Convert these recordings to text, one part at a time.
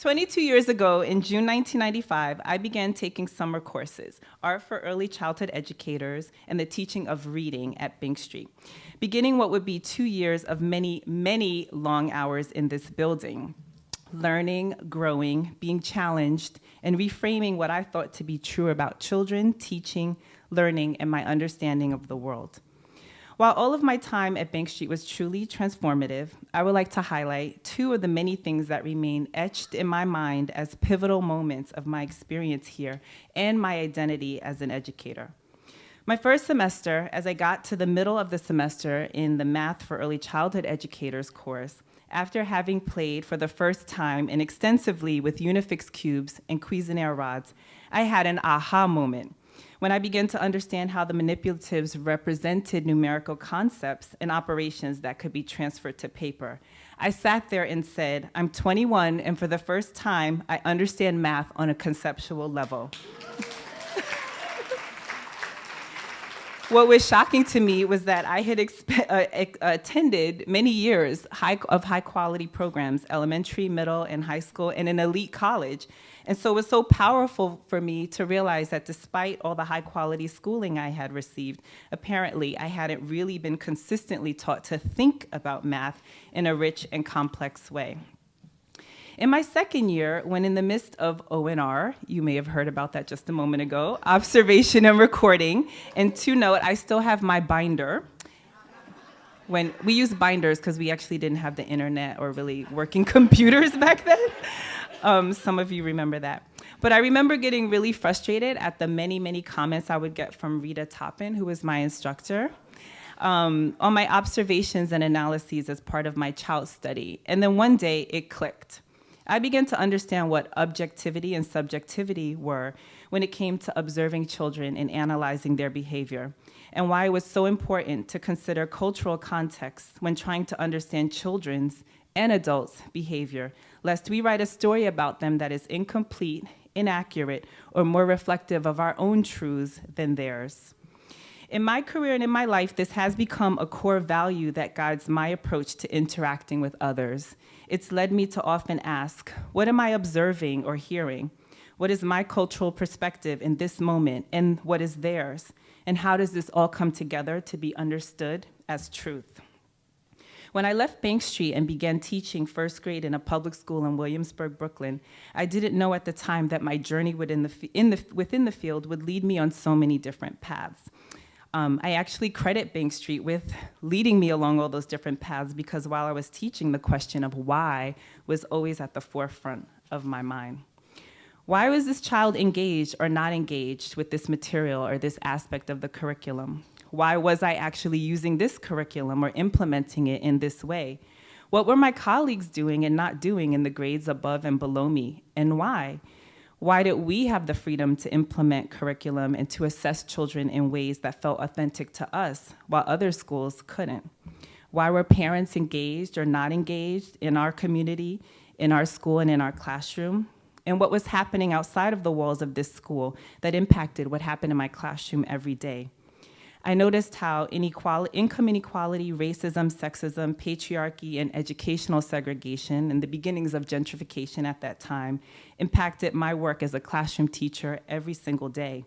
22 years ago, in June 1995, I began taking summer courses, Art for Early Childhood Educators and the Teaching of Reading at Bank Street, beginning what would be 2 years of many, many long hours in this building, learning, growing, being challenged, and reframing what I thought to be true about children, teaching, learning, and my understanding of the world. While all of my time at Bank Street was truly transformative, I would like to highlight two of the many things that remain etched in my mind as pivotal moments of my experience here and my identity as an educator. My first semester, as I got to the middle of the semester in the Math for Early Childhood Educators course, after having played for the first time and extensively with Unifix cubes and Cuisenaire rods, I had an aha moment when I began to understand how the manipulatives represented numerical concepts and operations that could be transferred to paper. I sat there and said, I'm 21, and for the first time, I understand math on a conceptual level. What was shocking to me was that I had attended many years of high-quality programs, elementary, middle, and high school, and an elite college. And so it was so powerful for me to realize that despite all the high-quality schooling I had received, apparently I hadn't really been consistently taught to think about math in a rich and complex way. In my second year, when in the midst of O&R, you may have heard about that just a moment ago, observation and recording, and to note, I still have my binder. When we used binders because we actually didn't have the internet or really working computers back then. Some of you remember that. But I remember getting really frustrated at the many, many comments I would get from Rita Toppin, who was my instructor, on my observations and analyses as part of my child study. And then one day it clicked. I began to understand what objectivity and subjectivity were when it came to observing children and analyzing their behavior, and why it was so important to consider cultural context when trying to understand children's and adults' behavior, lest we write a story about them that is incomplete, inaccurate, or more reflective of our own truths than theirs. In my career and in my life, this has become a core value that guides my approach to interacting with others. It's led me to often ask, what am I observing or hearing? What is my cultural perspective in this moment, and what is theirs? And how does this all come together to be understood as truth? When I left Bank Street and began teaching first grade in a public school in Williamsburg, Brooklyn, I didn't know at the time that my journey within the field would lead me on so many different paths. I actually credit Bank Street with leading me along all those different paths, because while I was teaching, the question of why was always at the forefront of my mind. Why was this child engaged or not engaged with this material or this aspect of the curriculum? Why was I actually using this curriculum or implementing it in this way? What were my colleagues doing and not doing in the grades above and below me, and why? Why did we have the freedom to implement curriculum and to assess children in ways that felt authentic to us, while other schools couldn't? Why were parents engaged or not engaged in our community, in our school, and in our classroom? And what was happening outside of the walls of this school that impacted what happened in my classroom every day? I noticed how income inequality, racism, sexism, patriarchy, and educational segregation, and the beginnings of gentrification at that time, impacted my work as a classroom teacher every single day.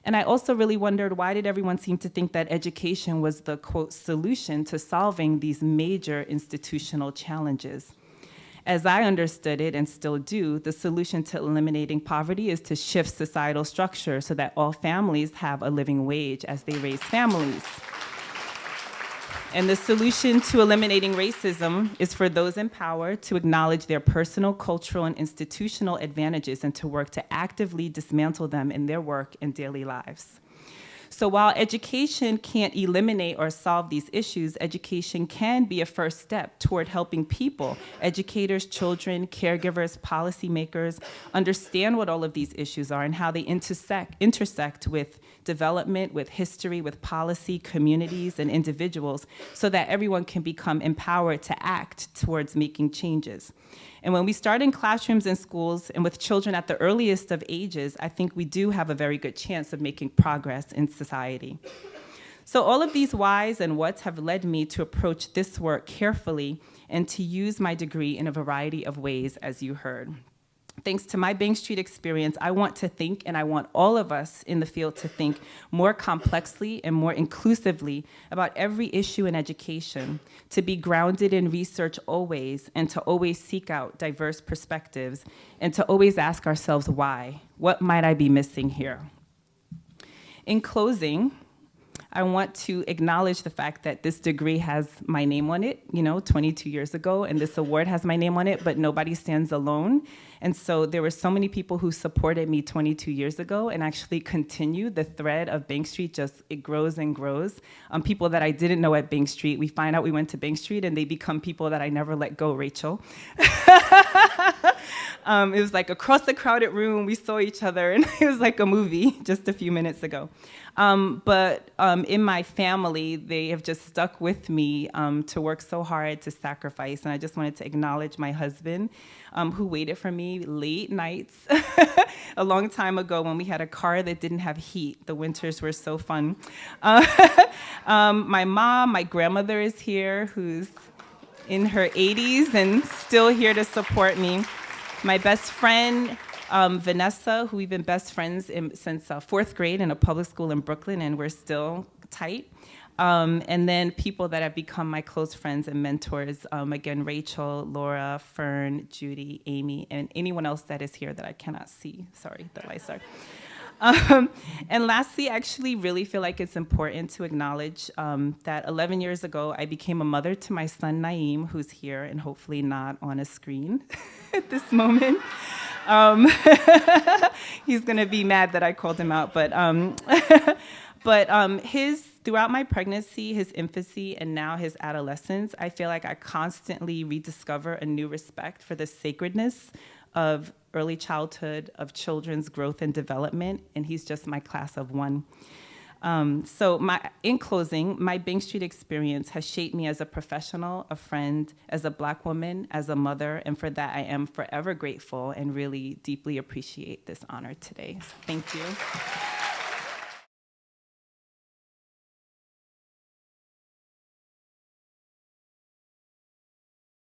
And I also really wondered, why did everyone seem to think that education was the, quote, solution to solving these major institutional challenges? As I understood it, and still do, the solution to eliminating poverty is to shift societal structure so that all families have a living wage as they raise families. And the solution to eliminating racism is for those in power to acknowledge their personal, cultural, and institutional advantages and to work to actively dismantle them in their work and daily lives. So while education can't eliminate or solve these issues, education can be a first step toward helping people, educators, children, caregivers, policymakers, understand what all of these issues are and how they intersect with development, with history, with policy, communities, and individuals, so that everyone can become empowered to act towards making changes. And when we start in classrooms and schools and with children at the earliest of ages, I think we do have a very good chance of making progress in society. So all of these whys and whats have led me to approach this work carefully and to use my degree in a variety of ways, as you heard. Thanks to my Bank Street experience, I want to think, and I want all of us in the field to think more complexly and more inclusively about every issue in education, to be grounded in research always, and to always seek out diverse perspectives, and to always ask ourselves why. What might I be missing here? In closing, I want to acknowledge the fact that this degree has my name on it, 22 years ago, and this award has my name on it, but nobody stands alone. And so there were so many people who supported me 22 years ago and actually continue the thread of Bank Street, it grows and grows. People that I didn't know at Bank Street, we find out we went to Bank Street and they become people that I never let go, Rachel. It was like across the crowded room, we saw each other, and it was like a movie just a few minutes ago. But in my family, they have just stuck with me to work so hard, to sacrifice. And I just wanted to acknowledge my husband, who waited for me late nights a long time ago when we had a car that didn't have heat. The winters were so fun. My mom, my grandmother is here, who's in her 80s and still here to support me. My best friend, Vanessa, who we've been best friends since fourth grade in a public school in Brooklyn, and we're still tight. And then people that have become my close friends and mentors, again, Rachel, Laura, Fern, Judy, Amy, and anyone else that is here that I cannot see. Sorry, the lights are. And lastly, I actually really feel like it's important to acknowledge that 11 years ago, I became a mother to my son, Naeem, who's here and hopefully not on a screen at this moment. He's gonna be mad that I called him out, but throughout my pregnancy, his infancy, and now his adolescence, I feel like I constantly rediscover a new respect for the sacredness of early childhood, of children's growth and development, and he's just my class of one. In closing, my Bank Street experience has shaped me as a professional, a friend, as a Black woman, as a mother, and for that I am forever grateful and really deeply appreciate this honor today. So thank you.